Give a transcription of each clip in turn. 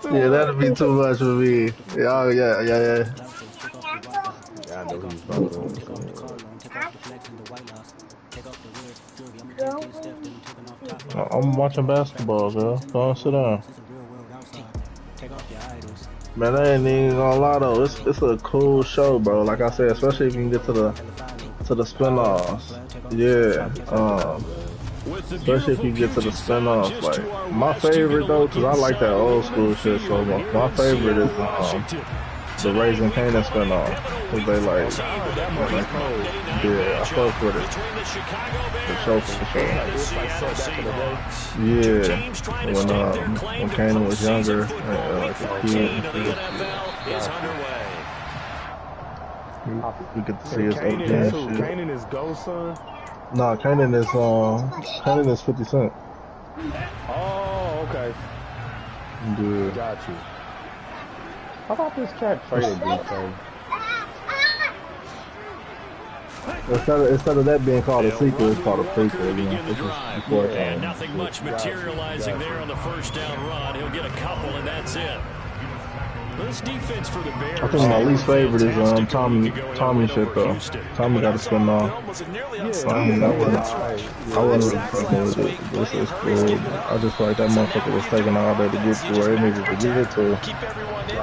Yeah, that'd be too much for me. Yeah, yeah. Yeah, I know he's about to. I'm watching basketball, girl. Go and sit down. Man, I ain't even gonna lie though. It's a cool show, bro. Like I said, especially if you can get to the spin-offs. Yeah. Especially if you get to the spin-offs. Like my favorite though, cause I like that old school shit. So my favorite is the Raising Kanan spin-off. Cause they like yeah, I fuck with it. The show for sure. Yeah, when Kanan was younger, like a kid, we get to see his OG and shit. Kanan is Ghost son? Nah, Kanan is 50 Cent. Oh, okay. Yeah. Got you. How about this cat traded DK? Instead of that being called a sequel, it's called a prequel. You know, this is before And nothing much materializing there on the first down run. He'll get a couple, and that's it. This defense for the Bears. I think my least favorite is Tommy shit though. Tommy got to spin off. I wasn't really fucking with it. This is cool. I just feel like that motherfucker was taking all day to get to where it needed to get to. Keep everyone in there.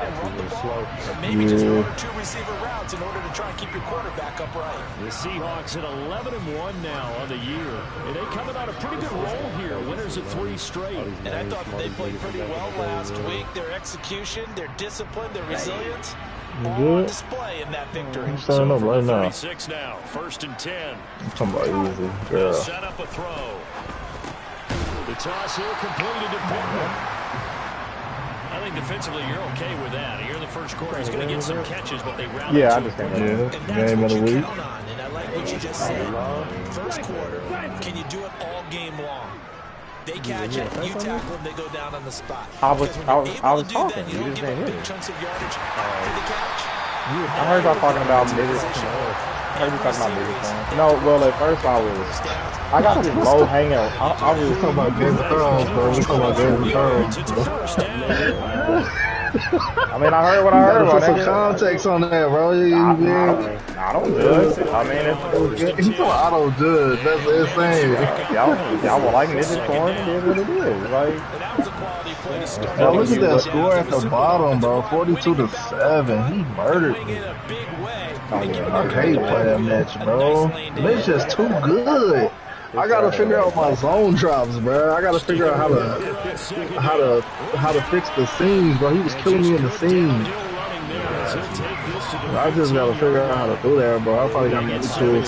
Maybe just run two receiver routes in order to try and keep your quarterback upright. The Seahawks at 11-1 now on the year. And they coming on a pretty good roll here. Winners of 3 straight. And I thought that they played pretty well last week. Their execution, their discipline, their resilience, all on display in that victory. I'm starting up right now. 36 now, 1st and 10. I'm talking about easy. They'll set up a throw. The toss here completed to Pittman. I think defensively you're okay with that. Here in the first quarter, he's going to get some catches, but they round I understand that. Yeah, game of the week. And I like what you just said. First quarter, can you do it all game long? They catch it, you tackle them, they go down on the spot. I was talking. You just didn't hear it. Chunks of yardage after the catch. I heard y'all talking about midgets. I heard you talking about midgets. No, well, at first I got this low hanging. I was talking about Game of Thrones, bro. We talking about Game of Thrones. I mean, I heard what I heard about that. Put some context on that, bro. I don't judge. I mean, he told I don't judge. That's insane. Y'all will like midget porn. It is what it is. Like, bro, look at that score at the bottom, bro. 42-7. He murdered me. I hate playing Mitch, bro. Mitch just too good. I gotta figure out my zone drops, bro. I gotta figure out how to fix the seams, bro. He was killing me in the seams. I just gotta figure out how to do that, bro. I probably gotta get to it.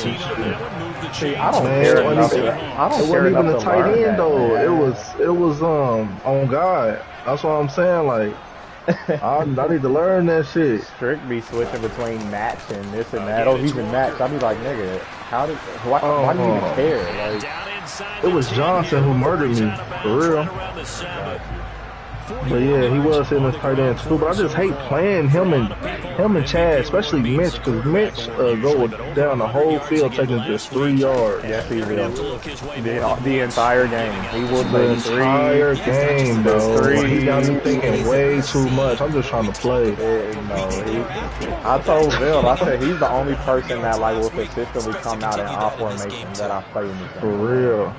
See, I don't care enough. It wasn't even a tight end though. It was on God. That's what I'm saying. Like I need to learn that shit. Strick be switching between match and this and that. Oh, he's in match. I be like, nigga, why do you even care? Like, it was Johnson who murdered me, for real. But yeah, he was hitting his tight end too. But I just hate playing him and Chad, especially Mitch, because Mitch go down the whole field taking just 3 yards. Yes, he will. The entire game, he will the entire game, bro. He got me thinking way too much. I'm just trying to play. I told Bill, I said he's the only person that like will consistently come out in our formation that I play in this game. For real.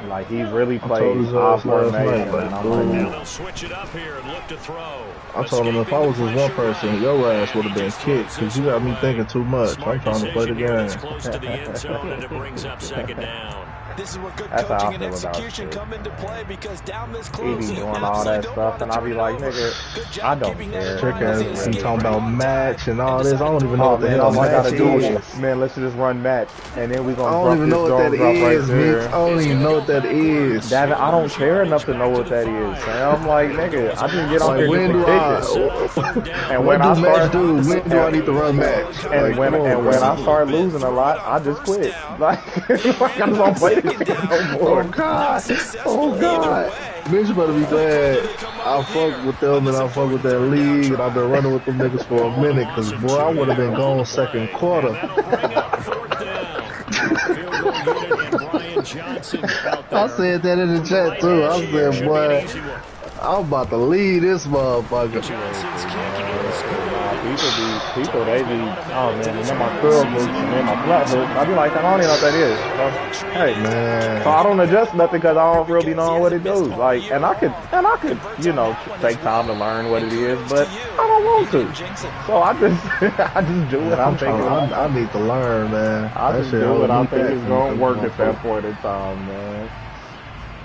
Like he really plays off formation. They'll switch it up here and look to throw. I told him if I was just one person, your ass would have been kicked because you got me thinking too much. I'm trying to play the game. Close to the end zone and it brings up 2nd down. This is where good coaching and execution come into play because down this close, he be doing all that stuff, and I be like, nigga, I don't care. He talking about match and all this. I don't even know what the hell match is. Man, let's just run match, and then we gonna. I don't even know what that is, Mitch. I don't even know what that is. Davin, I don't care enough to know what that is. Man. I'm like, nigga, I just get on here when do I? And when I start, when do I need to run match? And when I start losing a lot, I just quit. Like I just don't play. Oh God! Oh God! Mitch better be glad I fuck with them and I fuck with that league and I've been running with them niggas for a minute because boy, I would have been gone 2nd quarter. I said that in the chat too. I said, boy, I'm about to leave this motherfucker. Johnson's kicking in the score. People, they be, oh man, and then my curl boots and then my flat boots. I be like, I don't even know what that is. So, hey, Man. so I don't adjust nothing because I don't really know what it does. Like, and I could, you know, take time to learn what it is, but I don't want to. So I just do what I'm thinking. I need to learn, man. I just do what I think is gonna work at that point in time, man.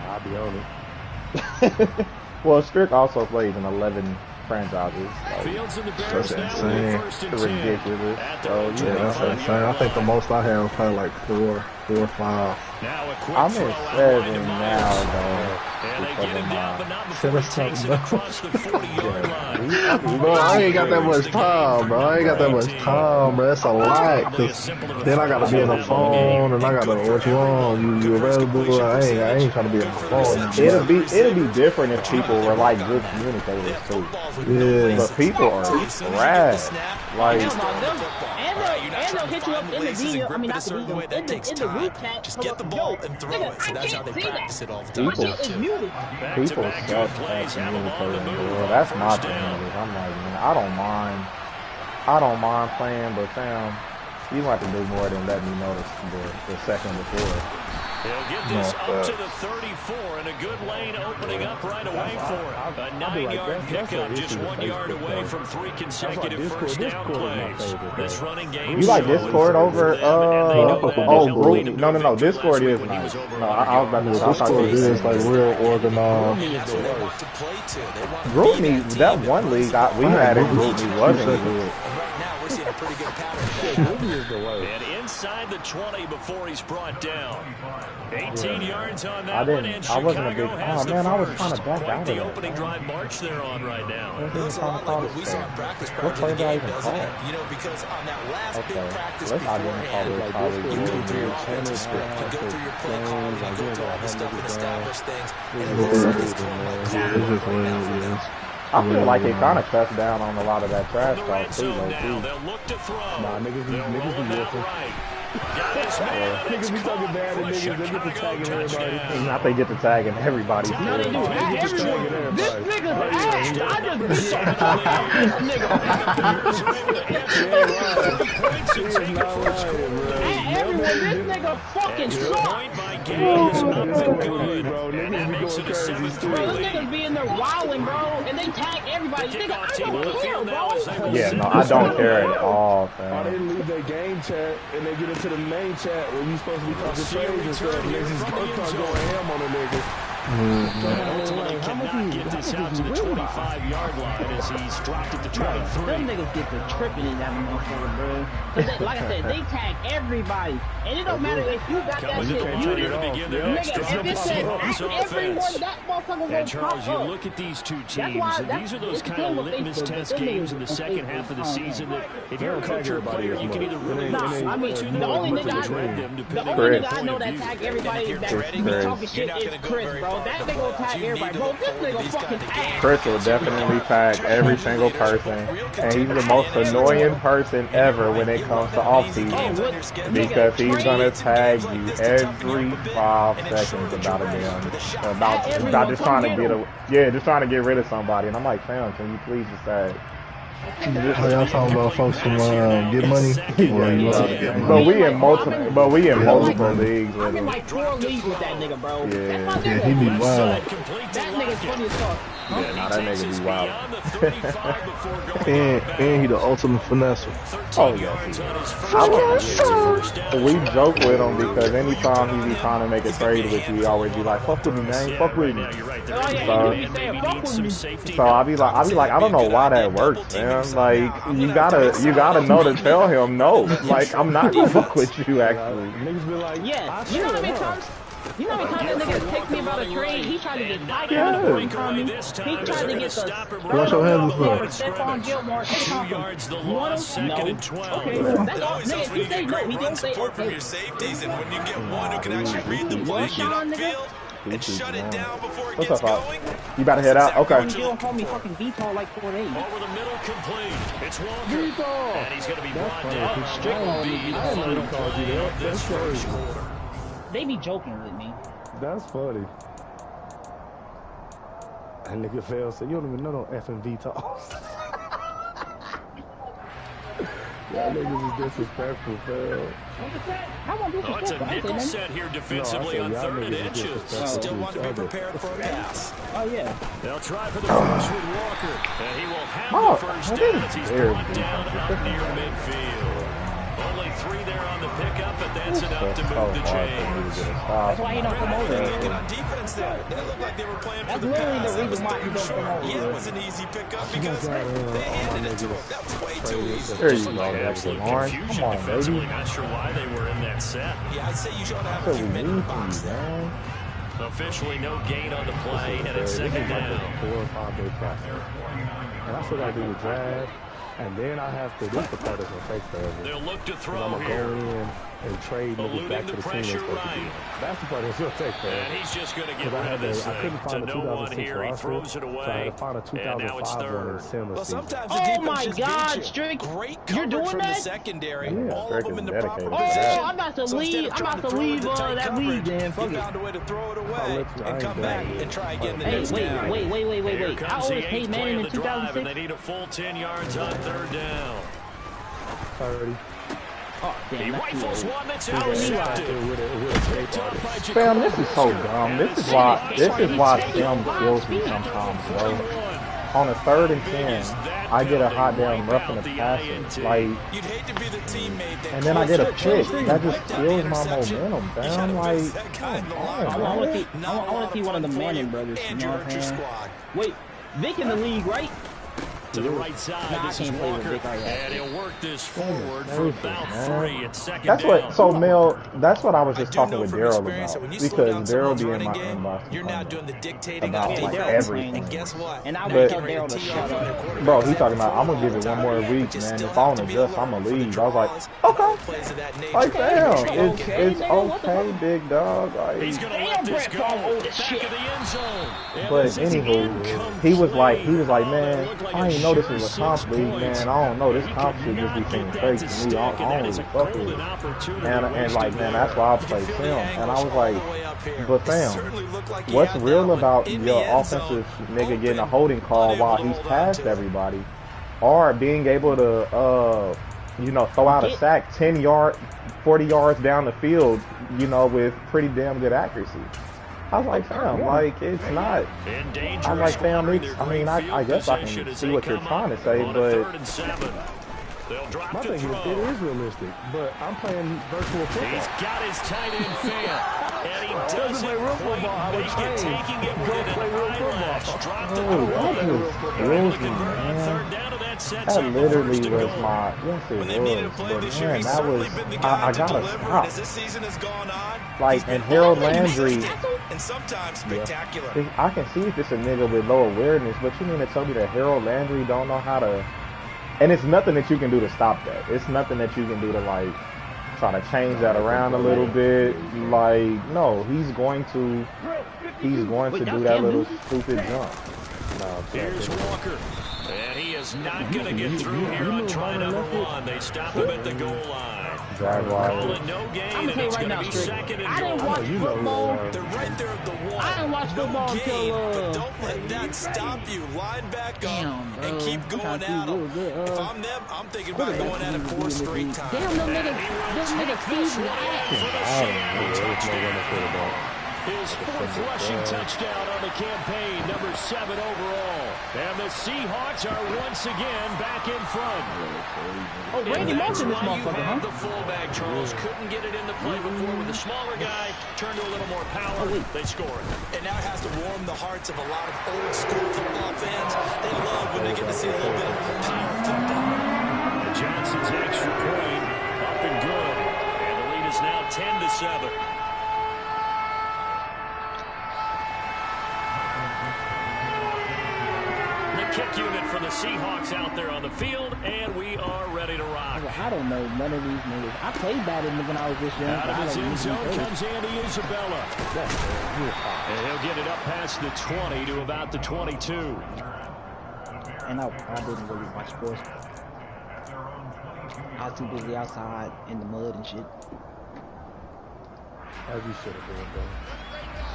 I'll be on it. Well, Strick also plays in 11 franchises. Fields in the Bears That's now insane. with 1st and It's 10. ridiculous. So, Yeah, that's insane. I think the most I have was probably like 4 or 5. Now a quick I'm throw at out 7 line to now, Myers. though. And they get him down, but not before he Should've takes it stopped, across the 40-yard line. Bro, I ain't got that much time, bro. I ain't got that much time, bro. That's a lot. Cause then I gotta be on the phone, and I gotta what you on? You available? I ain't trying to be on the phone. It'll be different if people were like good communicators too. Yeah. But people are trash. Like, And they'll hit you up in the DM. I mean, not the DM. In the group chat. Just get the ball and throw it. So that's how they practice it all the time. My shit is muted. people suck at communicating, bro. That's my thing. I'm like, man, I don't mind playing, but fam, you have to do more than let me know the second before. He'll get this up to the 34, and a good lane opening up right away for him. A 9-yard pickup, just 1 yard away from 3 consecutive first down plays. This running game. You like Discord over Group? No. Discord is nice. No, I was about to say Discord is like real organized. Group Me, that one league we had in Group Me wasn't good. We're seeing a pretty good pattern. And inside the 20 before he's brought down. 18 yards on that one, and I wasn't a big. Chicago has Oh man, the I was first. trying to back Quite out of the that. opening drive march they're on right now. Looks a lot like what we saw in practice prior What to play the did I game, even doesn't call? it? You know, because on that last big Okay, practice let's not even call beforehand, it college. you go through your offensive script, you go through your play calling, you go through all the stuff and establish things. And it looks like it's going like Yeah, it's just what it is. I feel like it kind of cuts down on a lot of that trash The talk red too, zone though, now. too. They'll look to throw. Nah, niggas They'll roll be it out wolfing. right. Got his man. Niggas be talking bad to For a niggas, they get to Chicago tagging everybody. touchdown. Not they get to tagging everybody. No, they do. Niggas Not just tagging everyone. everybody. This nigga's ass. I just beat the fuck out this nigga. At everyone, this nigga fucking sucks. Point by game is up and good. Bro, And that niggas be makes going it a crazy 7-3 too. Bro, this lead. niggas be in there wilding, bro, and they tag everybody. Nigga, I Kickoff team on the don't care, field now as they bro. will Yeah, send no, this I don't one care away. at all, Or they fam. leave their game chat and they get into the main chat where you supposed to be talking See a trades and stuff. return here Niggas from the end start zone. going ham on a nigga. Ultimately cannot get this out to the 25-yard line as he's dropped it to Them 23. niggas get the tripping in that motherfucker, bro. Cause they, like I said, they tag everybody, and it don't matter if you got that Coming shit to muted. here to begin the next Nigga, drive. if it says Seahawks at everyone, offense. that motherfucker And gonna Charles, pop you up. look at these two That's teams, why and these are those it's kind the of same with litmus Facebook, test but them games in the niggas on second half of the season that if you're a coach or a player, you can either really Nah, look I mean, forward to the them or only nigga dread them, the depending only on nigga I your know point that of tag view. everybody that be talking shit is Chris, bro. That nigga will tag everybody, bro. This nigga fucking ass. Chris will definitely tag every single person, and he's the most annoying person ever when it comes to offseason because he's gonna tag you every 5 seconds about a damn about just trying to get rid of somebody, and I'm like, fam, can you please just tag? Oh, y'all talking about folks from Get Money? Well, you love to get money. But we in multiple leagues I'm with in him. like 4 leagues with that nigga, bro. Yeah. That's my Yeah, nigga. he be wild. That nigga's funny as fuck. Yeah, nah, that nigga be wild. And he the ultimate finesse. Oh yeah. We joke with him because anytime he be trying to make a trade with you, he always be like, "Fuck with me, man. Fuck with me." Oh yeah, he be saying fuck with me. So I be like, I don't know why that works, man. Like you gotta know to tell him no. Like I'm not gonna fuck with you actually. Niggas be like, Yeah, you know how many times? You know how many times that nigga text me about a trade? He tried to get Tiger Yeah. on the break from me. He tried to get the Wash your hands before. Stephon Gilmore. 2 yards the loss, second and 12. Okay, that's all. Nigga, he say no. He don't say support from okay. your safeties, and when you get one who can actually read the play, get upfield, and shut it down before it What's gets up, Pop? going. You about to head out? Okay. Gil called me fucking VTOL like 4 days. Over the middle, complete. It's Walker. And he's going to be brought down. Strick will be the final play of this first quarter. They be joking with me. that's funny. And nigga Phil said, you don't even know no FMV talks. Y'all niggas is disrespectful, Phil. How about Oh, it's a nickel set here defensively on 3rd and inches. Still want to be prepared for a pass. Oh, yeah. They'll try for the first with Walker. And he will have the first down as he's brought down out near midfield. Only 3 there on the pickup, but that's enough to move the chains. That's why he don't come over. Looking on defense there. They looked like they were playing for the literally pass. the reason why he don't come over. Yeah, it was an easy pickup because they handed it to him. That was way too easy. There you go, Absolute Lawrence. confusion Come on, defensively. baby. Not sure why they were in that set. Yeah, I'd say you should have That's a what few we men in need the from box. you, man. Officially no gain on the play, and it's This is 2nd like down. a 4 or 5 day process. And I still gotta do the drive. And then I have to, this the part that's gonna take forever. They'll look to I'm throw gonna here. go in and trade niggas back to the team that's supposed to be. That's the part that's gonna take And forever. he's just going to get Because rid of this I thing. couldn't To find a no one 2006 here, he roster, throws it so I away. had to find a And now it's 2005 one in 3rd. similar Well, season. sometimes the Oh defense my just God, beats you. Strick. Great You're coverage doing from that? the secondary. Yeah, All Strick of them is in the proper dedicated. position. Oh, I'm about to So instead leave. of I'm trying about to throw it leave into tight that league, coverage, then. Fuck he it. found a way to throw it I'll away let you- I and ain't come done back yet. and try again the Hey, next wait. down. Here I comes the always 8th hate play Manning of in the drive, and 2006. they need a full 10 yards on 3rd down. 30. Oh, He damn, that's rifles too one that's With a intercepted. With a Picked up by Fam, this is so Jacoby dumb. Brewster. This is why Sam kills me sometimes, bro. On a 3rd and 10, I get a hot damn roughing the passer, like, You'd hate to be the teammate that and then I get a calls pick. for That just right kills down the my interception. momentum, You fam. gotta Like, face that guy in the come line. on, I want to man. see. I want to see one of the Manning brothers. And You you know hurt what your I'm saying? squad. Wait, Vic in the league, right? To the right side, Nah, I this is can't play with Walker, Vic like that. and he'll work this forward for Gracious, about man. 3. It's 2nd That's down. what. So Mel, that's what I was just I do talking know with from Daryl experience that about when you slow because down Daryl someone's be in running my game, inbox you're now doing the dictating about on like defense. everything. And guess what? And I Now would you're tell getting ready Daryl to tee shut off on their up. quarterback. Bro, he Because talking they about I'm gonna have give it one more all the week, time, but you man. still If I have don't to be adjust, alert I'ma for the leave. I was like, draws and okay. other plays of that nature. Like, damn, Okay, it's nigga, what the okay, fuck? big dog. Like, He's going to Damn, let this Brett go. Favre old as Back shit. of the end zone. And but this is anywho, he was like, incomplete. man, Looked like I a ain't know this sure was a 6 comp league, points. man. I don't know. This He comp could shit just be not seeming get that fake to to stick, me. I and don't that is really a fuck with golden it. opportunity And wasted like, man, there. that's why I You can play feel the film. And I angles was all like, the way up here. but It fam, certainly looked like he what's had real that one about in the your end offensive zone, nigga getting a open, holding call unable while to he's hold on past to it. everybody, or being able to, throw out a sack 10 yard, 40 yards down the field, with pretty damn good accuracy. I was like, fam, like, it's not. In danger I'm of like, fam, squandering it's, their I mean, great I field guess I position can as see they what you're come trying up to say, on a but 3rd and 7. They'll drop My to thing is, throw. it is realistic, but I'm playing virtual football. He's got his tight end fan, and he Doesn't doesn't play real football, I quite would make it, change. taking it Go within play an real football. eyelash. Dropped it oh, to that one. just They're able kills to me, convert on man. 3rd down, and that sets That up the literally first and was goal. my, yes When it they needed a was, play but this year, man, he's that certainly was, been the guy I to gotta deliver. And stop. as this season has gone on, Like, he's been and Harold very Landry, consistent and sometimes spectacular. I can see if it's a nigga with low awareness, but you mean to tell me that Harold Landry don't know how to, and it's nothing that you can do to stop that. It's nothing that you can do to, like, try to change that around a little bit. Like, no, he's going to do that little stupid jump. Here's Walker. And he is not going to get through here on try number 1. They stop him at the goal line. Jaguars. Call it no gain, I'm and gonna it's tell going you to right be now, 2nd I and didn't goal. watch football. They're right there at the wall. I didn't watch football no gain, until, but don't let that stop you. Line back up Damn, and bro. keep I'm going trying to see at them. real good, If I'm them, I'm thinking about going at it 4 straight times. Damn, them niggas feed me ass. His 4th rushing touchdown on the campaign, number 7 overall. And the Seahawks are once again back in front. Oh, Randy Moss in this Why you motherfucker, have huh? the fullback, Charles. Couldn't get it in the play before with the smaller guy. Turned to a little more power. They scored. And that has to warm the hearts of a lot of old school football fans. They love when they get to see a little bit of power football. And Johnson's extra point up and good. And the lead is now 10-7. Kick unit for the Seahawks out there on the field, and we are ready to rock. I don't know none of these niggas. I played bad when I was this young. Out of his end zone comes Andy Isabella. And he'll get it up past the 20 to about the 22. And I didn't really watch sports. I was too busy outside in the mud and shit. As you should have been, bro.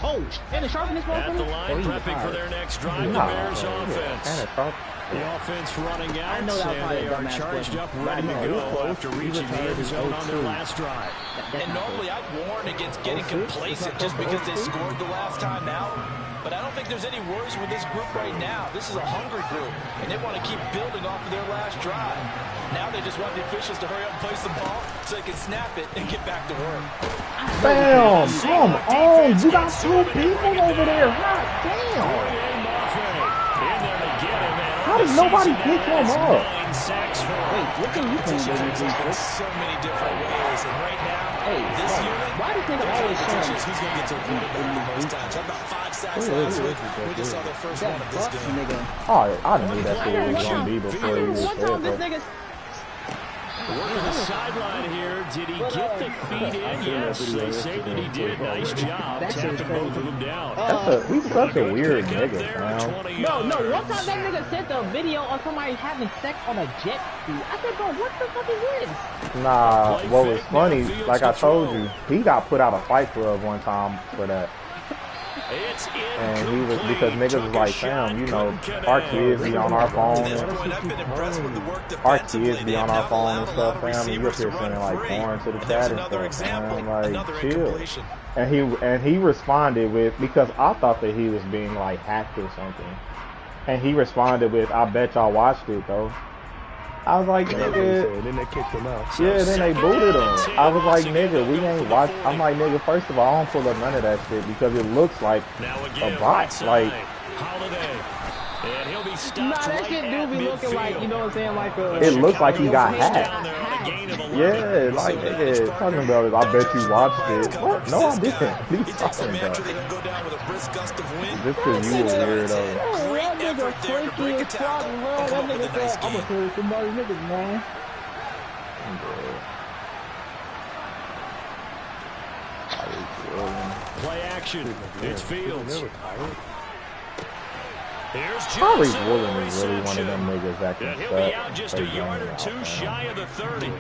Oh, and the sharpness at the line, prepping for their next drive. The Bears offense. The offense running out, and they are charged up, ready to go after reaching the end zone on their last drive. And normally I'd warn against getting complacent just because they scored the last time out. But I don't think there's any worries with this group right now. This is a hungry group, and they want to keep building off of their last drive. Now they just want the officials to hurry up and place the ball so they can snap it and get back to work. Bam! Come on! You got 2 people over there. God damn! How does nobody pick him up? Wait, what can you think of so many different ways, and right now, this unit, why do you think always who's going to get to a quarterback the most times? How about 5 sacks last week? We just saw their first one of this game. Oh, I knew that shit was going to be before he was there. Working the sideline here. Did he get the feet in? Yes, they say that he did. Nice job. Tapping both of them down. He's such a weird nigga, man. No, one time that nigga sent a video of somebody having sex on a jet ski. I said, bro, what the fuck is this? Nah, what was funny, like I told you, he got put out of Fight Club one time for that. And he was, because niggas was like, fam, you know, our kids be on our phone. Our kids be on our phone and stuff, fam. And you're here saying like porn to the chat and stuff, man. Like, chill. And he responded with, because I thought that he was being like hacked or something. And he responded with, I bet y'all watched it though. I was like, nigga. And then they kicked him out. Yeah, then they booted him. I was like, nigga, we ain't watch. I'm like, nigga, first of all, I don't pull up none of that shit because it looks like a bot. Like, that shit do be looking like, you know what I'm saying, like a... It looks like he got hacked. Yeah, like, nigga, talking about it, I bet you watched it. What? No, I didn't. What are you talking about? Just because you a weirdo. That nigga freaky as fuck, bro. That nigga said, I'm gonna kill somebody niggas, man. Play action. It's Fields. Here's Probably Woolen is really one of them niggas that can he'll be out just a yard or two shy of the 30.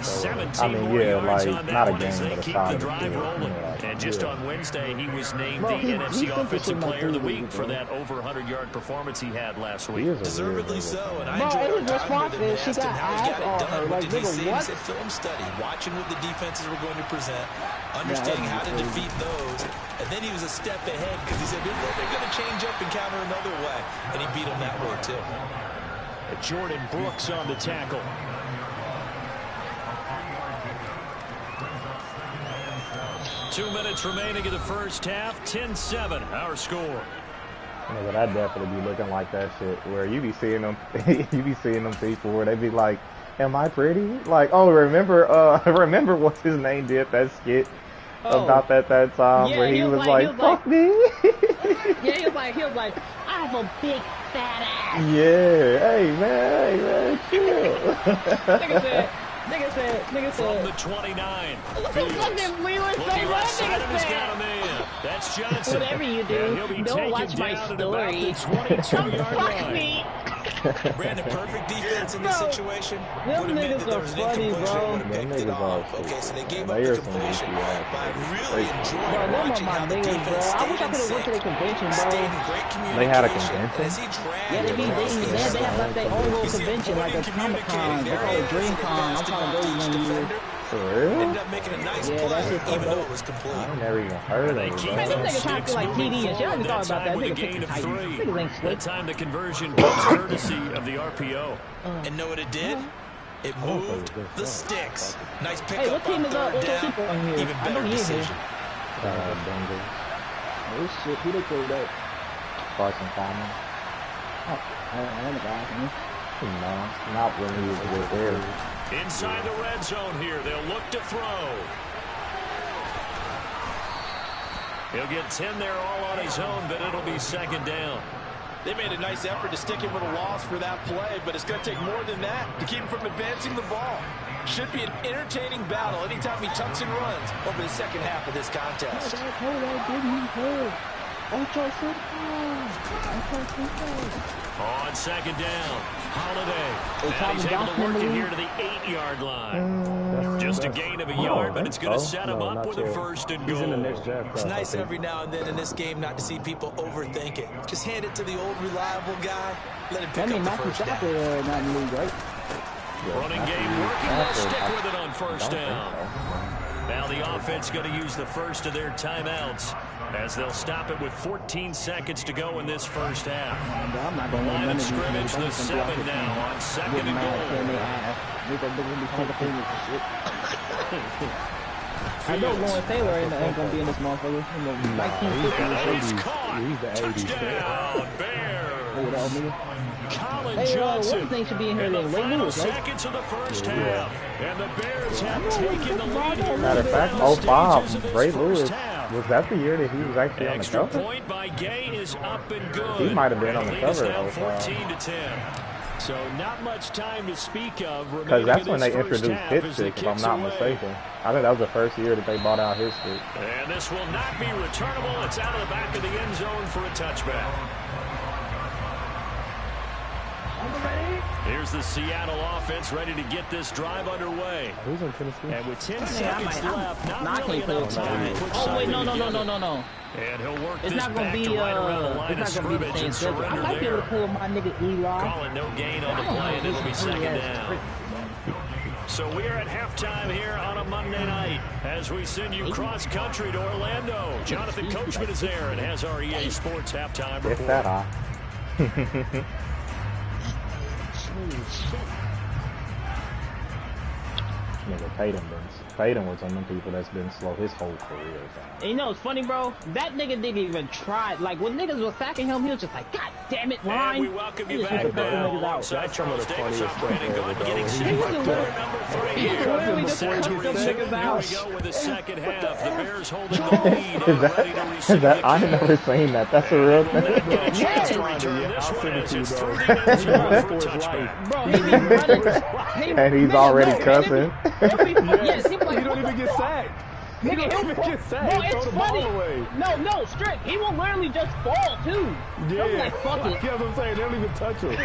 17 I mean, yeah, like, not a game, but a keep shot the of drive rolling. And just on Wednesday, he was named the NFC Offensive Player of the Week for that over 100-yard performance he had last week. Deservedly so, and I enjoyed our time with him. I asked him how he got it done. What did he see? He said film study, watching what the defenses were going to present, understanding how to defeat those, and then he was a step ahead because he said they're going to change up and counter another way, and he beat them that way too. Jordan Brooks on the tackle. Two minutes remaining in the first half. 10-7, our score. Yeah, but I'd definitely be looking like that shit where you be seeing them, people where they be like, "Am I pretty?" Like, oh, remember what's his name did that skit about that time where he was like, "Fuck me." Yeah, he was like, I have a big fat ass. Yeah, hey man, chill. Nigga said. From the 29. That's Johnson. Whatever you do, don't watch my story. Fuck me. Brandon, perfect defense in this situation. Them niggas are funny, bro. Okay, so they gave up the completion. But I really enjoyed watching how the defense stayed in sync. Stayed in great communication. They had a convention? Yeah, they have like their own little convention, like a Comic-Con. They call it DreamCon. I'm trying to go 1 year. For real? Ended up making a nice play, even though it was complete. I never even heard of it. Man, them niggas trying to feel like TD and shit. I didn't talk about that. Nigga pick the Titans. Niggas ain't slick. That time the conversion comes courtesy of the RPO. And know what it did? It moved the sticks. Nice pickup. Hey, what team is up? What's your down. keeper on here? Even I better know he is here. decision. Bengals. Oh shit, who they killed up? Carson Palmer. Oh, I don't know. No, not when he was there. Inside the red zone here, they'll look to throw. He'll get 10 there all on his own, but it'll be second down. They made a nice effort to stick him with a loss for that play, but it's going to take more than that to keep him from advancing the ball. Should be an entertaining battle anytime he tucks and runs over the second half of this contest. On second down. Holiday. And he's able to work it here to the 8-yard line. Just a gain of a yard, but it's going to set him up with a first and goal. He's in the next draft class. It's nice every now and then in this game not to see people overthink it. Just hand it to the old reliable guy. Let him pick up the first down. Not in the league, right? Running game working. They'll stick with it on first down. Now the offense going to use the first of their timeouts as they'll stop it with 14 seconds to go in this first half. The line of scrimmage, the 7 now on second and goal. I know Lawrence Taylor ain't going to be in this motherfucker. He's caught. Touchdown, Bears. Colin Johnson. What thing should be in here? In the Ray final Lewis, right? seconds of the first half. And the Bears have taken the lead here. Matter of fact, 05, Ray Lewis. Was that the year that he was actually on the Extra cover? point by Gay is up and good. He might have been on the Lead is cover. now 14-10. So not much time to speak of. Because that's when they introduced hit stick, if I'm not mistaken. I think that was the first year that they bought out his stick. And this will not be returnable. It's out of the back of the end zone for a touchback. Here's the Seattle offense ready to get this drive underway. Who's in Tennessee? And with 10 seconds left, not really enough time to put Oh, wait, no. And he'll work It's this not going back to to be, right around the line of it's not going to be scrimmage the same and schedule. I surrender might be able there. to pull my nigga Eli. Calling no gain on the play, and it'll be second down. So we are at halftime here on a Monday night as we send you cross-country to Orlando. Jonathan Coachman is there and has our EA Sports halftime report. It's that high. Nigga, Peyton was one of them people that's been slow his whole career. And you know, it's funny, bro. That nigga didn't even try. Like, when niggas was sacking him, he was just like, God damn it, line. And we welcome you back now alongside Charles Davis, operating guard, getting set for quarter number 3 here. Set to resume. Here we go with the second half. The Bears holding the lead and ready to receive the I've never seen that. That's a real thing. Get a chance to return this one as it's through the end zone for a touchback. Bro, he be running. And he's already cussing. Yes, he You don't even get sacked. You don't even get sacked. Bro, Throw it's the funny. ball away. No, Strick. He will literally just fall, too. Yeah. I'm like, fuck it. Yeah, what I'm saying. They don't even touch him. He'll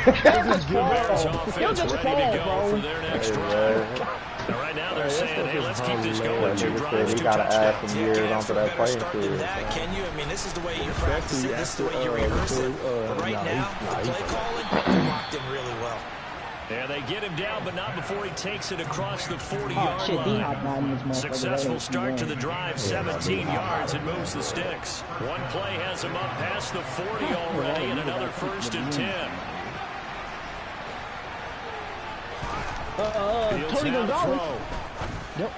just Bears fall. He'll offense just ready to fall, go for bro. their next drive. And right now they're saying, hey, let's keep this going. 2 drives, He 2 got to add touchdowns. some years onto that playing field. Can you? I mean, this is the way you practice it. This is the way you rehearse it. But right now, the play calling, they're locked in really well. Yeah, they get him down, but not before he takes it across the 40-yard Oh, shit, D-Hop line. this motherfucker. Successful start to the drive, 17 yards, and moves the sticks. One play has him up past the 40 already, and another first and 10. Fields Tony now to Gonzalez. throw. Yep.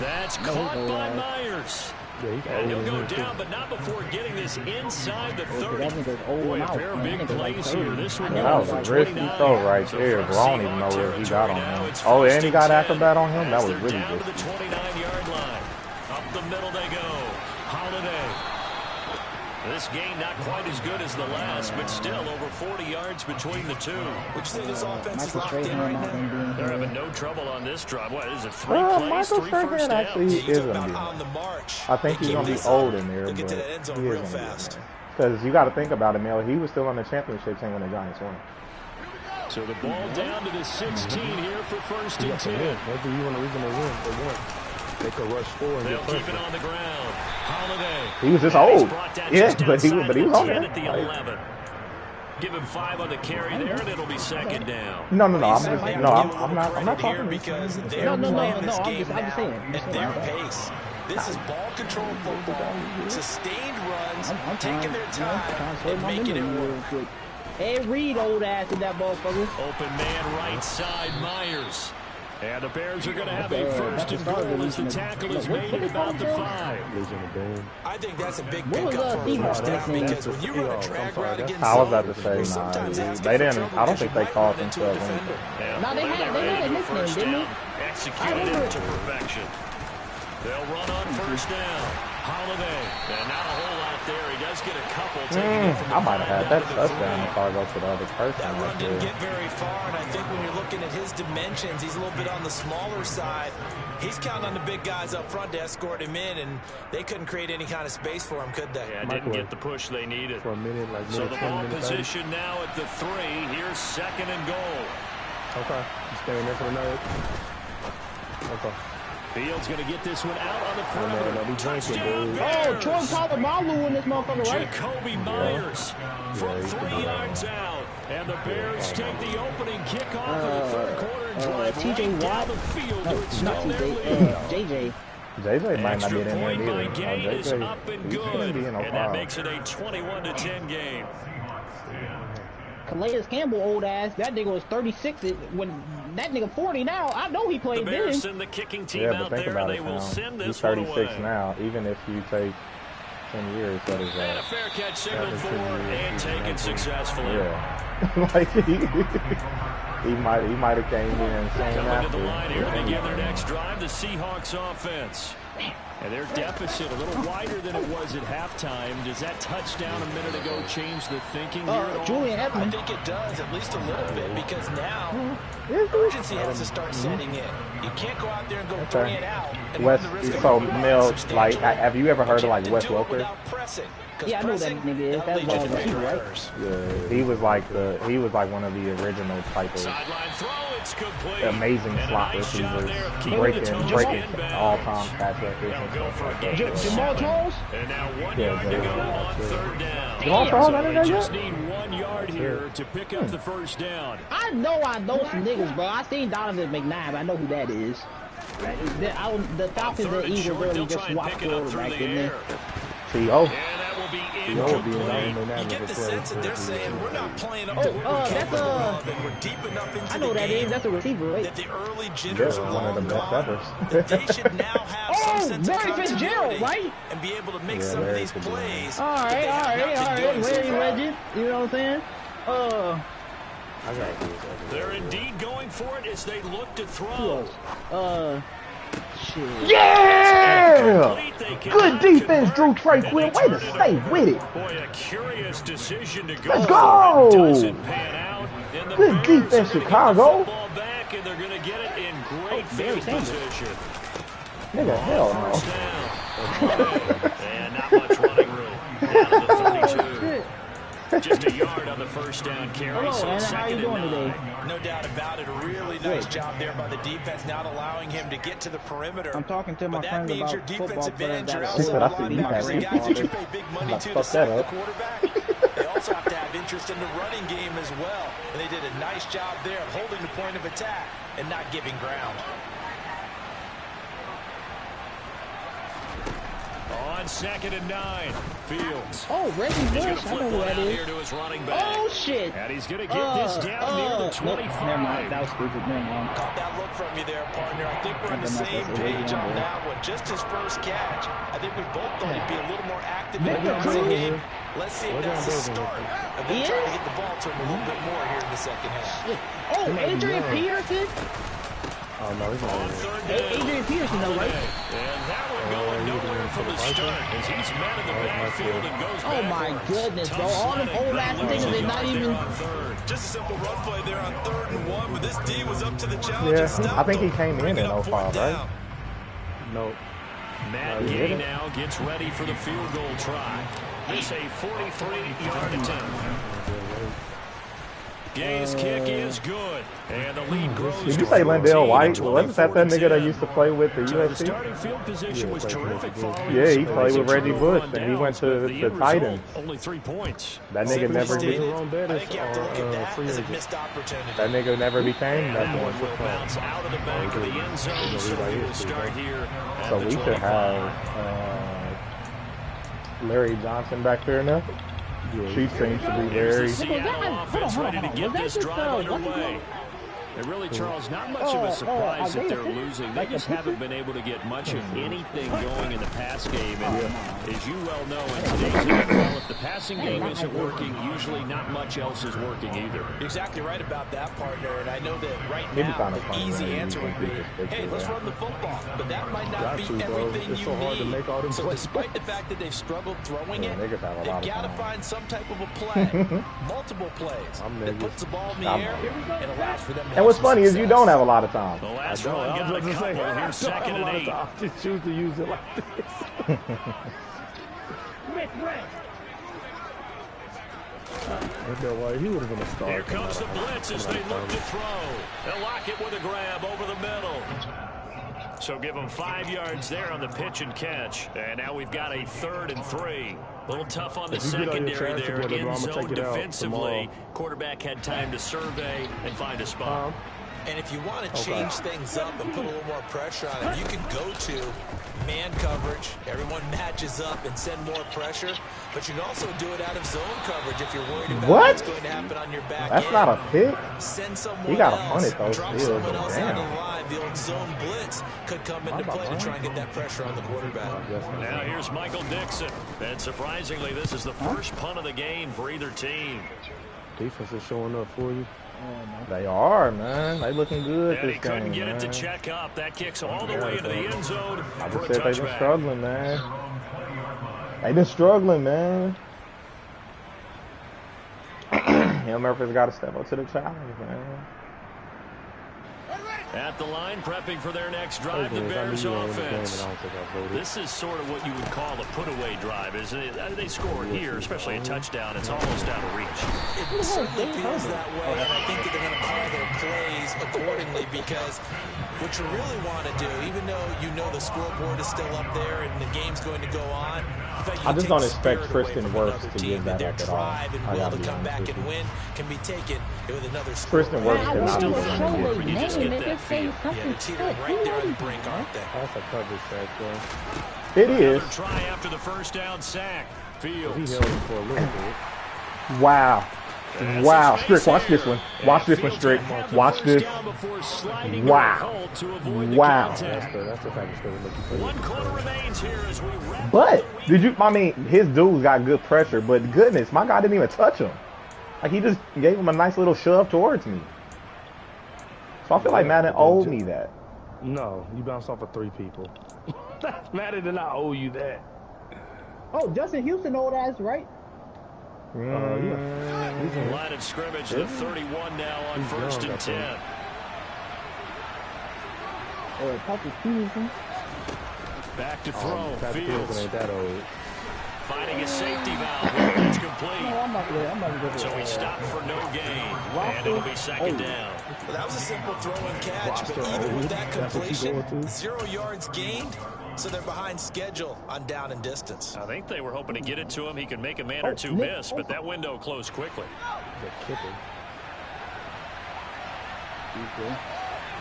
That's caught by Myers. And he'll go down, but not before getting this inside the 30. Boy, a pair of big plays here. This one That was a risky throw right there, bro. I don't even know where he got on him. Oh, and he got acrobat on him? That was really down to the risky. 29-yard line. Up the middle they go. Holiday. This game not quite as good as the last, but still over 40 yards between the two. Would you say this offense is locked in right now? They're having no trouble on this drive. What is it, 3 plays, Michael 3 first Strahan actually downs? is You talk going to about be on the march. I think he's going to be old in there, They'll but get to the end zone he is real going to be fast. Because you got to think about it, Mel. He was still on the championship team when the Giants won. So the ball down to the 16 here for first and 10. Maybe you want to reason they win. They won. They could rush 4 and They'll get keep pressure. it on the ground. Holiday. He was just And he's old. brought down Yeah, just but he was outside on the there. 10 at the 11. Give him 5 on the carry there, and it'll be second down. No. I'm not Here talking. because No, they're playing this I'm game just saying. now at their pace. This is ball control football, sustained runs, taking their time and making it work. Hey, Reed, old ass in that motherfucker. Open man right side, Myers. And the Bears are going to have a first and goal as the tackle is made at about the 5. I think that's a big What was pickup for a Seahawks first down name? because when you run a drag route against I was zone, about to say, sometimes that's they didn't. difficult I don't think because they you called might run into a themselves defender. Yeah, No, they had a nickname, first didn't down. they? Executed it to perfection. They'll run on first down. Holiday. And not a whole lot there. He does get a couple. I might have had that touchdown if I go to the other person. That run didn't get very far, and I think when you're looking at his dimensions, he's a little bit on the smaller side. He's counting on the big guys up front to escort him in, and they couldn't create any kind of space for him, could they? Yeah, didn't get the push they needed. For a minute, like so the ball position now at the 3. Here's 2nd and goal. Okay, he's staying there for the night. Okay. Fields going to get this one out on the perimeter. Touchdown, oh, Troy Polamalu in this motherfucker, right? Jacoby Myers from 3 yards out. And the Bears take the opening kickoff of the 3rd quarter and drive right down the field. No, not TJ. JJ. JJ might not be in there Point by either. Gain is up and good. And that makes it a 21-10 game. Calais Campbell, old ass. That nigga was 36 when that nigga 40 now. I know he played the Bears then. send the kicking team Yeah, out but think there. about They it will now. send this He's 36 one away. now. Even if you take 10 years, that is And a fair catch signaled for and taken successfully. Yeah. Like he might have came in soon Coming after. to the line here to begin their next drive, the Seahawks offense. And their deficit a little wider than it was at halftime. Does that touchdown a minute ago change the thinking here at all? Julian I Edmonds. think it does, at least a little bit, because now urgency has to start setting in. You can't go out there and go 3 and out. And Wes, run the risk of so being Mel, substantial. like, have you ever heard of like You Wes can't do it Welker? without pressing, 'cause Yeah, I know that pressing, nigga is. that'll That's lead you why to I was bigger right. errors. Yeah, he was like one of the original type of Sideline throw, it's complete. amazing And a slot nice job receivers, there of keeping the breaking inbounds. all-time catch records They'll and go stuff for a like gain that. of Jamal 7. Charles? And now 1 Yeah, yard to go Jamal on Charles. 3rd down. Jamal Charles, So I didn't they know just that. need 1 yard here to pick up the 1st down. I know some niggas, bro. I seen Donovan McNabb. I know who that is. The Falcons and Eagles really just swapped quarterbacks, didn't they? T.O. And that will be You get the sense that they're saying we're not playing up to what we're that's capable of, and we're deep enough into I know the that game is. That's a receiver, right? that the early jitters Yeah, are one of long the best gone. ever. That they should now have some sense of Larry Fitzgerald, continuity right? and be able to make Yeah, some of Larry these Fitzgerald. plays. All that they have not been right. doing so Larry far. Legend. You know what I'm saying? I got They're indeed going for it as they look to throw. Shit. Yeah! They Good cannot defense, convert, Drew Trey and Quinn. they Way to turn it stay over. with it. Boy, a curious decision to go. Let's for go. it. Doesn't pan out. And the Good Bears defense, are gonna get the Chicago. football back, and they're going to get it in great field position. Nigga, hell no. First down. And not much running room. Down to the 32. Just a yard on the first down carry. Hello, So Anna, how you 2nd and doing 9. today? No doubt about it. A really nice job there by the defense, not allowing him to get to the perimeter. I'm talking to my But that friends means about your football defensive players ends, your that He said, outside I see you linebackers, have the it. guys that you pay big money Like, to fuck sack that the up. quarterback. They also have to have interest in the running game as well. And they did a nice job there of holding the point of attack and not giving ground. On 2nd and 9. Fields. Oh, Reggie He's going Bush. to I know flip who one that out is. here to his running back. Oh, shit. And he's going to get this down near the 25. Nope, never mind. That was stupid. Never mind. Caught that look from you there, partner. I think we're on the same page on that one. Just his first catch. I think we both thought he'd be a little more active in the passing game. Let's see if that's the start. And then try to get the ball to him a little bit more here in the second half. Oh, Adrian Peterson? Oh, no, he's not here. Adrian Peterson, though, right? And that one going nowhere from the start as he's met in the backfield and goes Oh, my backwards. goodness, bro. Tough All them sledding, old but ass loses niggas, a they're not yard there even... on 3rd. Just a simple run play there on 3rd and 1, but this D was up to the challenge. Yeah, I think he came in 05, right? Nope. Matt Gay now gets ready for the field goal try. This a 43-yard attempt. Gay's kick is good, and the lead grows. Did you say Lindell White? Wasn't that nigga that used to play with the The UFC? starting field position was terrific. Yeah, he played with Reggie Bush, and he went to the Titans. Only 3 points. That nigga never I did. think you have to look at that as a missed opportunity. That nigga never became That one nothing. will bounce out of the back of the end zone, so we will start here at So the we 25. should have Larry Johnson back there now. She seems to be Here's very. the Seattle offense ready to get this drive underway. And really, Charles, not much of a surprise that they're losing. They just haven't been able to get much of anything going in the pass game. And as you well know, in today's NFL, if the passing game isn't working, usually not much else is working either. Exactly right about that, partner. And I know that right now the easy answer would be, hey, let's run the football. But that might not be everything you need. So despite the fact that they've struggled throwing it, they've got to find some type of a play, multiple plays that puts the ball in the air and allows for them to. And what's funny is you don't have a lot of time. The last one got a couple. Here's second and 8. I just choose to use it like this. He would have been a star. Here comes the blitz as they look to throw. They'll lock it with a grab over the middle. So give them 5 yards there on the pitch and catch. And now we've got a 3rd and 3. A little tough on the secondary there. End zone defensively. Quarterback had time to survey and find a spot. And if you want to change things up and put a little more pressure on it, you can go to man coverage. Everyone matches up and send more pressure. But you can also do it out of zone coverage if you're worried about what's going to happen on your back That's end. Not a pick. Send someone he got else. A punch, Drop someone else out of the line. The old zone blitz could come into play to try and get that pressure on the quarterback. Now here's Michael Dixon. And surprisingly, this is the first punt of the game for either team. Defense is showing up for you. They are, man. They looking good. And this he couldn't game, get man. it to check up. That kicks all the way into the end zone I for just a said they've been touchback. struggling, man. They've been struggling, man. Hill Murphy's got to step up to the challenge, man. At the line, prepping for their next drive, the Bears offense. This is sort of what you would call a put-away drive, isn't it? They score here, especially a touchdown. It's almost out of reach. It certainly feels that way, and I think that they're going to call their plays accordingly because what you really want to do, even though you know the scoreboard is still up there and the game's going to go on, I just don't expect Tristan Wirfs to give that up at all. I got to come back and win can be taken with another Tristan Wirfs cannot Still do running that. when you just get that feel. Yeah, they're teetering right there on the brink, aren't they? That's a coverage sack, though. It is. Another try after the first down sack. Fields. He held him for a little bit. Wow. Wow. Strick, watch this one. Watch this one, Strick. Watch this. Wow. Wow. That's the type of stuff that make you play. 1 quarter remains here as we wrap. But, I mean, his dude's got good pressure, but goodness, my guy didn't even touch him. Like, he just gave him a nice little shove towards me. So I feel like Madden owed me that. No, you bounced off of 3 people. Madden did not owe you that. Oh, Justin Houston old ass, right? Yeah. Line of scrimmage, the 31 now on 1st and 10. Patrick Peterson. Back to throw. Fields ain't that old. finding a safety valve. It's complete. I'm So he stopped for no gain, and it'll be 2nd down. Well, that was a simple throw and catch, but even with that completion, 0 yards gained. So they're behind schedule on down and distance. I think they were hoping to get it to him. He could make a man or two miss, but that window closed quickly. The kicker.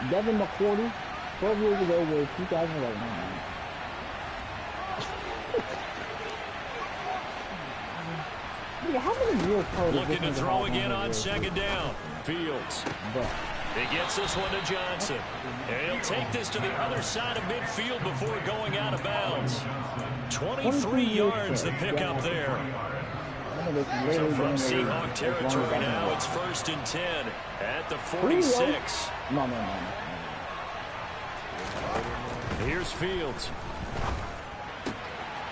Devin McCourty, 12 years ago with 2011. How many years looking to throw again on 2nd down. Fields. He gets this one to Johnson. And he'll take this to the other side of midfield before going out of bounds. 23 yards the pickup there. So from Seahawk territory now, it's 1st and 10 at the 46. No. Here's Fields.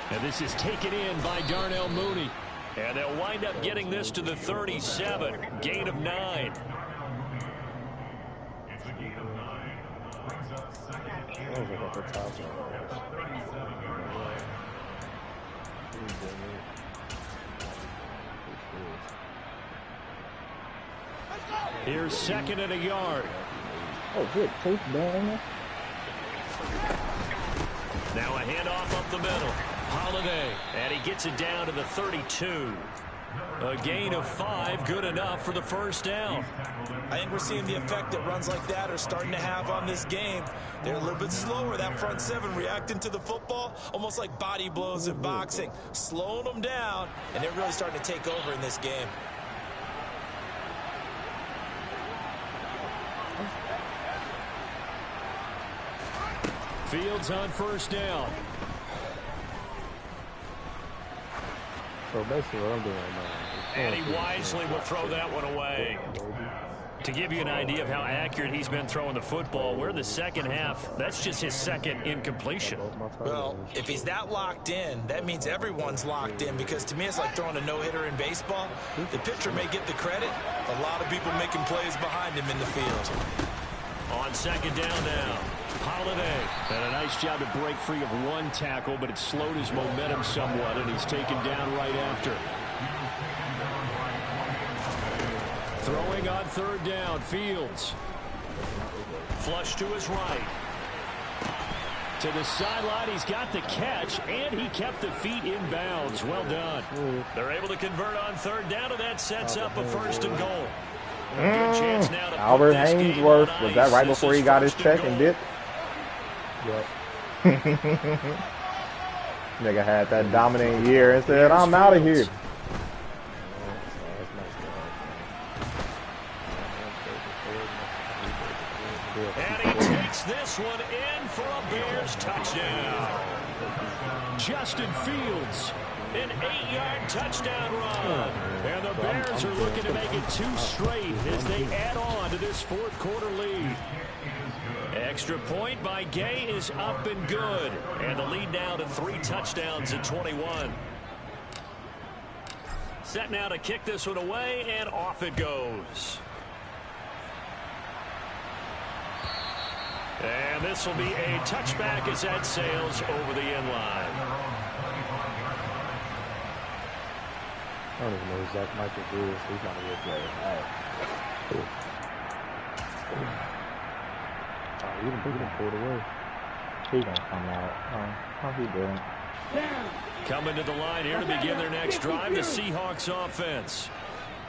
And this is taken in by Darnell Mooney. And they'll wind up getting this to the 37. Gain of 9. Here's 2nd and a yard. Oh, good. Chase Daniel. Now a handoff up the middle. Holiday, and he gets it down to the 32. A gain of 5, good enough for the 1st down. I think we're seeing the effect that runs like that are starting to have on this game. They're a little bit slower, that front 7 reacting to the football, almost like body blows in boxing, slowing them down, and they're really starting to take over in this game. Fields on first down. So basically what I'm doing right now. And he wisely will throw that one away. To give you an idea of how accurate he's been throwing the football, we're the second half. That's just his second incompletion. Well, if he's that locked in, that means everyone's locked in, because to me it's like throwing a no-hitter in baseball. The pitcher may get the credit. A lot of people making plays behind him in the field. On second down now, Holiday. And a nice job to break free of one tackle, but it slowed his momentum somewhat, and he's taken down right after. Throwing on third down, Fields. Flush to his right. To the sideline, he's got the catch, and he kept the feet in bounds. Well done. They're able to convert on third down, and that sets up a first and goal. A good chance now to Albert Hainsworth, was that right before he got his check and dipped? Yep. Nigga had that dominant year and said, I'm out of here. And he takes this one in for a Bears touchdown. Justin Fields, an 8-yard touchdown run. And the Bears are looking to make it 2 straight as they add on to this fourth quarter lead. Extra point by Gay is up and good. And the lead now to 3 touchdowns at 21. Set now to kick this one away, and off it goes. And this will be a touchback as that sails over the end line. I don't even know who Zach Michael is. He's not a real player. Oh, you didn't pull it away. He gonna come out. How he doing? Coming to the line here to begin their next drive, the Seahawks offense.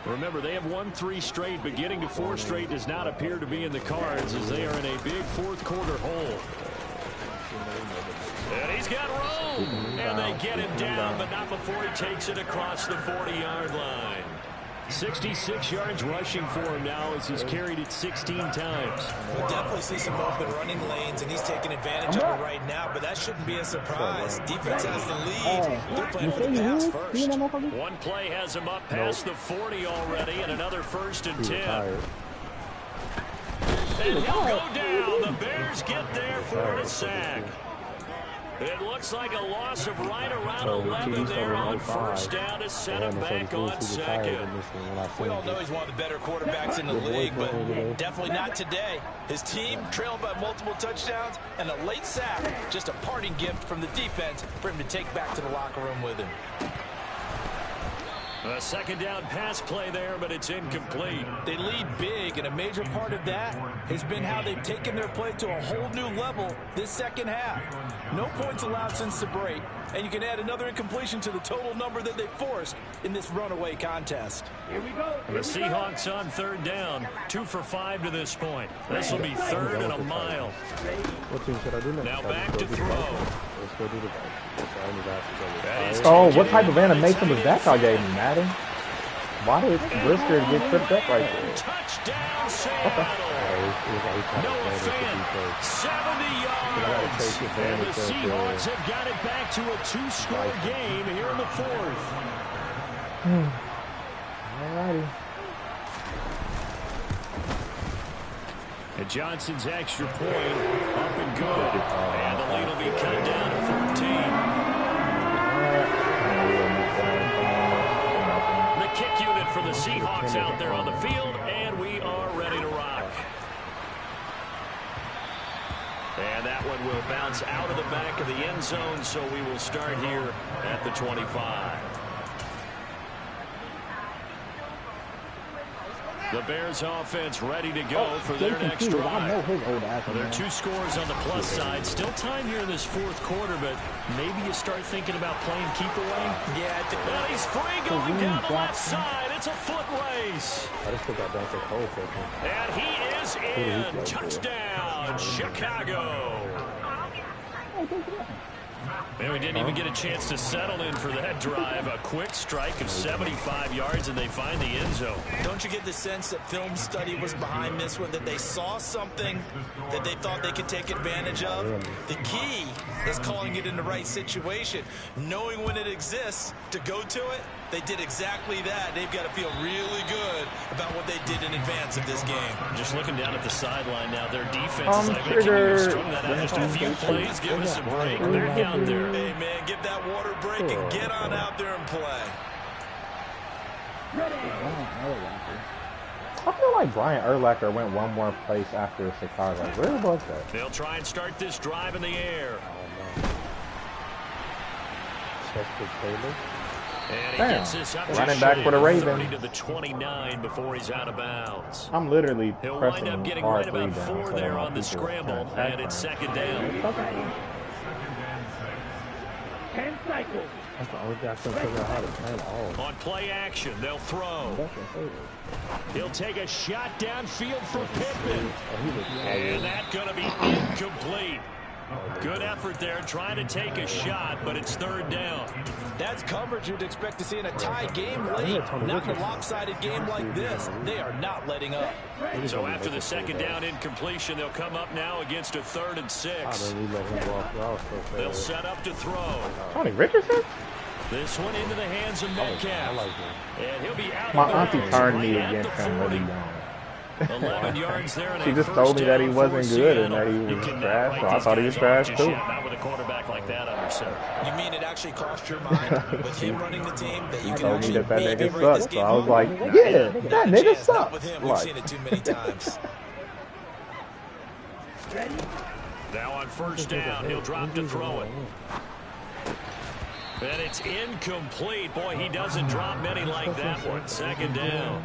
Remember, they have won 3 straight, but getting to 4 straight does not appear to be in the cards as they are in a big fourth quarter hole. And he's got room. And they get him down, but not before he takes it across the 40-yard line. 66 yards rushing for him now as he's carried it 16 times. We'll definitely see some open running lanes, and he's taking advantage of it right now, but that shouldn't be a surprise. Defense has the lead. They're playing with the pass first. One play has him up past the 40 already, and another first and 10. And he'll go down. The Bears get there for a sack. It looks like a loss of right around 11 there on first down to set him back on second. We all know he's one of the better quarterbacks in the league, but definitely not today. His team trailed by multiple touchdowns, and a late sack, just a parting gift from the defense for him to take back to the locker room with him. A second down pass play there, but it's incomplete. They lead big, and a major part of that has been how they've taken their play to a whole new level this second half. No points allowed since the break, and you can add another incompletion to the total number that they forced in this runaway contest. Here we go. The Seahawks on third down, 2 for 5 to this point. This will be 3rd and a mile. What team should I do next? Now back to throw. Let's go do the Oh, what type of animation was that I gave me, Madden? Why did Brisker get tripped up right there? Touchdown, Seattle. No offense. 70 yards. And the Seahawks have got it back to a 2-score game here in the 4th. Alrighty. And Johnson's extra point up and good. And the lead will be cut down to 14. The kick unit for the Seahawks out there on the field, and we are ready to rock. And that one will bounce out of the back of the end zone, so we will start here at the 25. The Bears offense ready to go for their next drive. There are 2 scores on the plus side. Still time here in this fourth quarter, but maybe you start thinking about playing keep away. Yeah, I think well, he's free going down the left side. It's a foot race. I just got Dante Cole for him. And he is in. Touchdown, Chicago. And we didn't even get a chance to settle in for that drive. A quick strike of 75 yards, and they find the end zone. Don't you get the sense that film study was behind this one, that they saw something that they thought they could take advantage of? The key is calling it in the right situation, knowing when it exists to go to it. They did exactly that. They've got to feel really good about what they did in advance of this game. Just looking down at the sideline now, their defense is like, can you strum that out just a few plays? Give us a break back out there. Hey, man, give that water break and get on out there and play. I feel like Brian Urlacher went one more place after Chicago. Where was that? They'll try and start this drive in the air. Chester Taylor. And he gets this up running back for the Ravens. 30 to the 29 before he's out of bounds. I'm literally He'll pressing wind up getting R3 right about down 4 there on the scramble, and it's second down. That's the only thing I couldn't figure out how to turn off. On play action, they'll throw. He'll take a shot downfield for Pittman. And that's going to be incomplete. Good effort there, trying to take a shot, but it's third down. That's coverage you'd expect to see in a tie game late. Not in a lopsided game like this. They are not letting up. So after the second down incompletion, they'll come up now against a 3rd and 6. They'll set up to throw. Tony Richardson? This one into the hands of Metcalf. And he'll be out. My auntie turned me against him really young. 11 yards there. She just told me that he wasn't good and that he was trash, so I thought he was trash too. Not with a quarterback like that under center. You mean it actually crossed your mind with him running the team that you can told me actually that maybe nigga break this sucks, so game? I was like, yeah, that nigga sucks. With him, we've seen it too many times. Now on first down, he'll drop to throw it. And it's incomplete. Boy, he doesn't drop many like that one. Second down.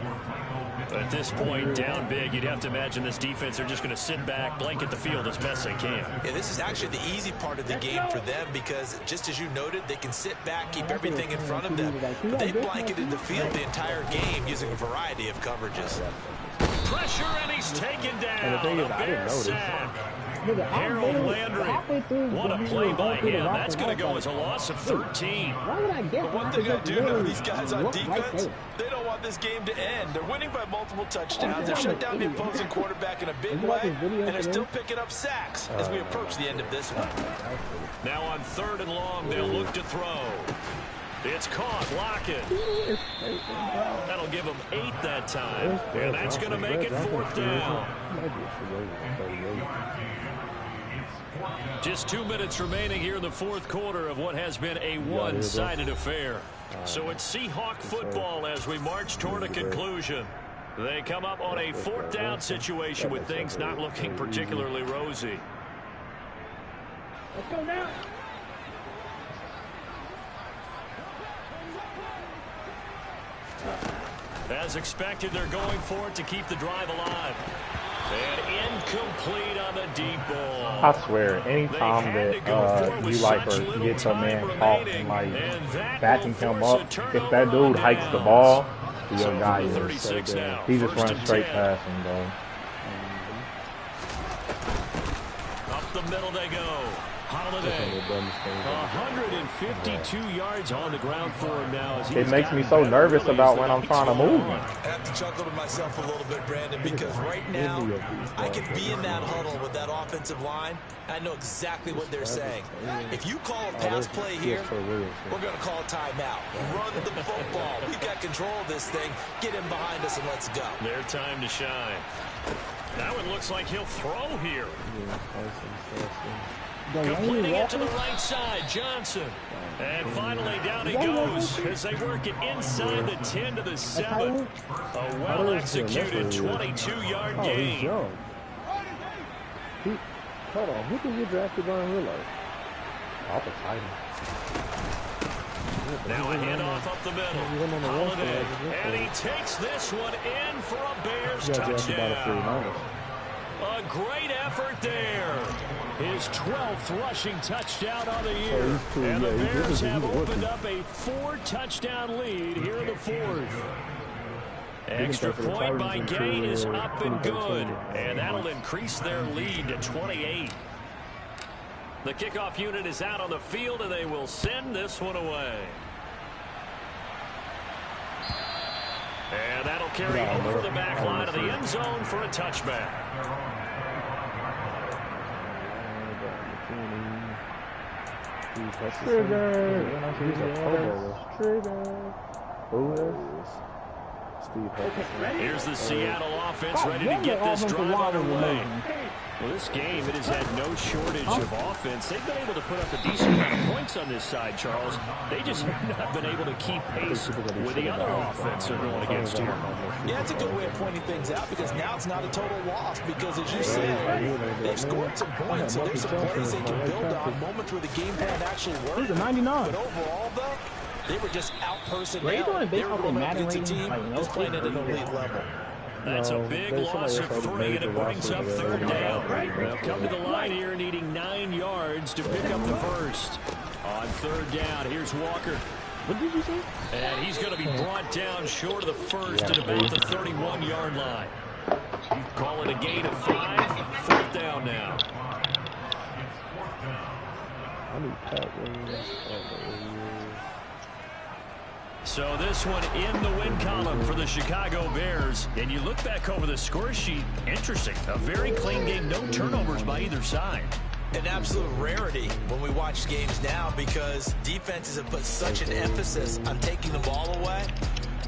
At this point, down big, you'd have to imagine this defense are just going to sit back, blanket the field as best they can. Yeah, this is actually the easy part of the game for them because, just as you noted, they can sit back, keep everything in front of them. But they blanketed the field the entire game using a variety of coverages. Pressure, and he's taken down. And the thing is, I didn't notice. Harold Landry. What a play by him. That's going to go as a loss of 13. But one thing I do know, these guys on defense, they don't want this game to end. They're winning by multiple touchdowns. They've shut down the opposing quarterback in a big way, and they're still picking up sacks as we approach the end of this one. Now on 3rd and long, they'll look to throw. It's caught, Lockett. That'll give him 8 that time, and that's going to make it 4th down. Just 2 minutes remaining here in the 4th quarter of what has been a one-sided affair. So it's Seahawk football as we march toward a conclusion. They come up on a 4th down situation with things not looking particularly rosy. Let's go now. As expected, they're going for it to keep the drive alive. And incomplete on the deep ball. I swear, anytime that you like or get a man caught and like backing him up, if that dude hikes the ball, your guy is so good. He just runs straight past him, though. Up the middle they go. Holiday. 152 yards on the ground for him now. As it makes me so nervous about when I'm trying to move. I have to chuckle to myself a little bit, Brandon, because right now I can be in that huddle with that offensive line. I know exactly what they're saying. If you call a pass play here, we're going to call a timeout. Run the football. We've got control of this thing. Get him behind us and let's go. Their time to shine. That one looks like he'll throw here. Completing it to the right side, Johnson. And finally down he goes as they work it inside the 10 to the 7. A well-executed 22-yard gain. Hold on, who did you draft Brian Urlacher? Off the title. Now a handoff up the middle. Holiday. And he takes this one in for a Bears touchdown. A great effort there. His 12th rushing touchdown on the year. And the Bears have opened up a 4-touchdown lead here in the 4th. Extra point by Gay is up and good. And that'll increase their lead to 28. The kickoff unit is out on the field, and they will send this one away. And that'll carry over the back line of the end zone for a touchback. Trigger. Here's the Seattle offense ready to get this drive underway. Well, this game, it has had no shortage of offense. They've been able to put up a decent amount of points on this side, Charles. They just have not been able to keep pace with the other offense they're going against here. Yeah, it's a good way of pointing things out because now it's not a total loss because, as you said, they've scored some points, so there's some plays they can build on, moments where the game plan actually worked. But overall, though, they were just out-personnel. They were going up against a team that's playing at an elite level. That's a big loss of 3, and it brings up 3rd down. They'll come to the line here needing 9 yards to pick up the first. On 3rd down, here's Walker. What did you say? And he's going to be brought down short of the first at about the 31-yard line. Call it a gain of 5. 4th down now. So this one in the win column for the Chicago Bears. And you look back over the score sheet, interesting. A very clean game, no turnovers by either side. An absolute rarity when we watch games now because defenses have put such an emphasis on taking the ball away.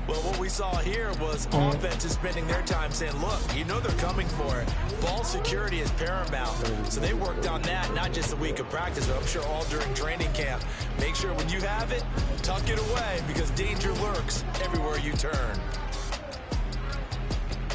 Well, what we saw here was offenses spending their time saying, look, you know they're coming for it. Ball security is paramount. So they worked on that, not just a week of practice, but I'm sure all during training camp. Make sure when you have it, tuck it away because danger lurks everywhere you turn.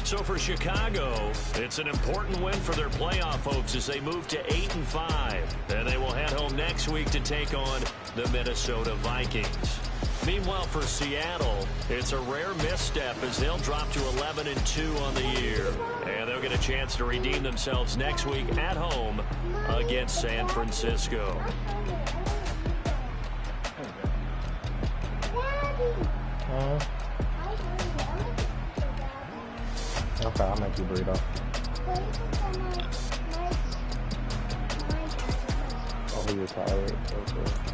So for Chicago, it's an important win for their playoff hopes as they move to 8-5. And they will head home next week to take on the Minnesota Vikings. Meanwhile, for Seattle, it's a rare misstep as they'll drop to 11-2 on the year. And they'll get a chance to redeem themselves next week at home against San Francisco. Okay, I'll make you burrito. Oh, you're tired.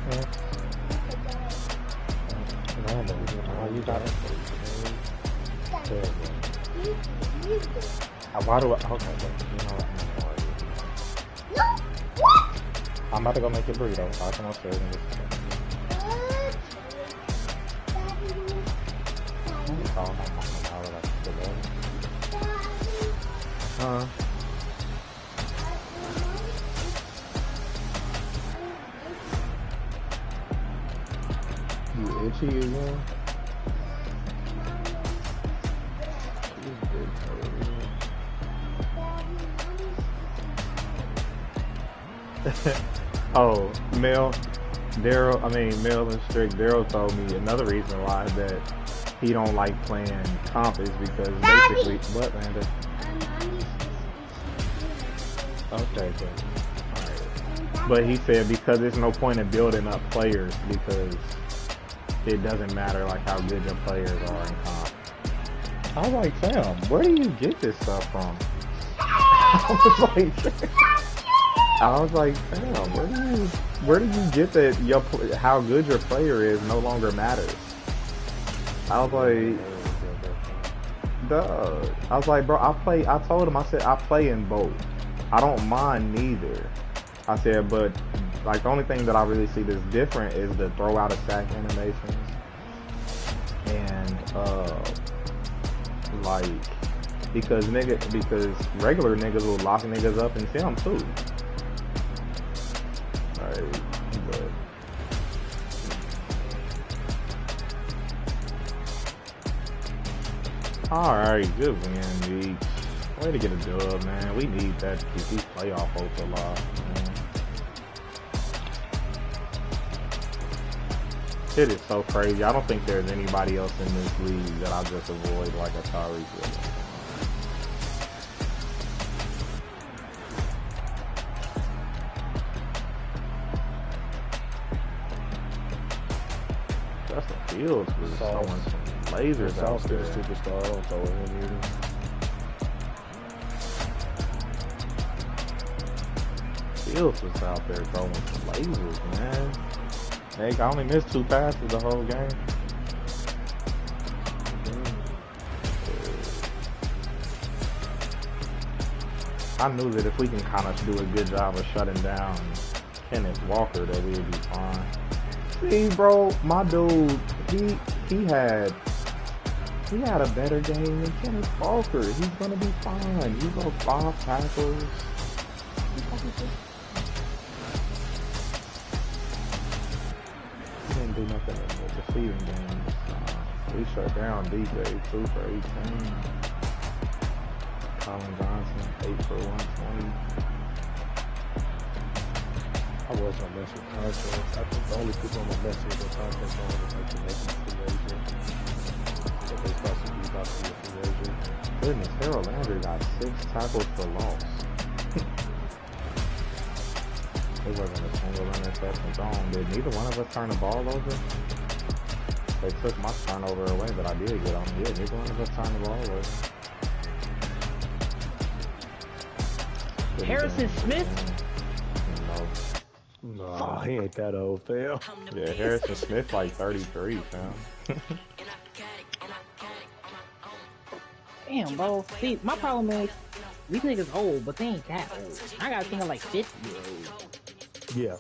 Okay. No, you got it. Why do I? Okay, you know what? I'm about to go make your burrito. I'll come upstairs and get you. You itchy again? Oh, Mel and Strick, Daryl told me another reason why that he don't like playing comp is because basically, what, Amanda? Okay, good. Alright. But he said because there's no point in building up players because it doesn't matter like how good your players are in comp. I was like, Sam, where do you get this stuff from? I was like, Sam, where do you get that how good your player is no longer matters? I was like, duh. I was like, bro, I told him, I said, I play in both. I don't mind neither. I said, but like the only thing that I really see that's different is the throw out of sack animations. And like because regular niggas will lock niggas up in film too. Right, but alright, good win, G. Way to get a dub, man. We need that to keep these playoff hopes alive, man. It is so crazy. I don't think there's anybody else in this league that I just avoid like a Tyreek Hill. Justin Fields was throwing some lasers out there. Superstar, I don't throw him either. Fields was out there throwing some lasers, man. They only missed 2 passes the whole game. I knew that if we can kind of do a good job of shutting down Kenneth Walker, that we'd be fine. See, bro, my dude, he had a better game than Kenneth Walker. He's gonna be fine. He broke 5 tackles. He didn't do nothing in the defeating games. We shut down DJ 2 for 18. Colin Johnson 8 for 120. I was on mess with conference. I think the only people on my mess with the conference on is like the next free agent. But they supposed to be about to be a free agent. Goodness, Harold Landry got 6 tackles for loss. There wasn't a single interception thrown. Did neither one of us turn the ball over? They took my turnover away, but I did get on. Yeah, neither one of us turned the ball over. Harrison Smith? No, he ain't that old, fam. Yeah, Harrison Smith like 33, fam. Damn, bro. See, my problem is, these niggas old, but they ain't that old. I gotta think of like 50-year-olds. Yeah.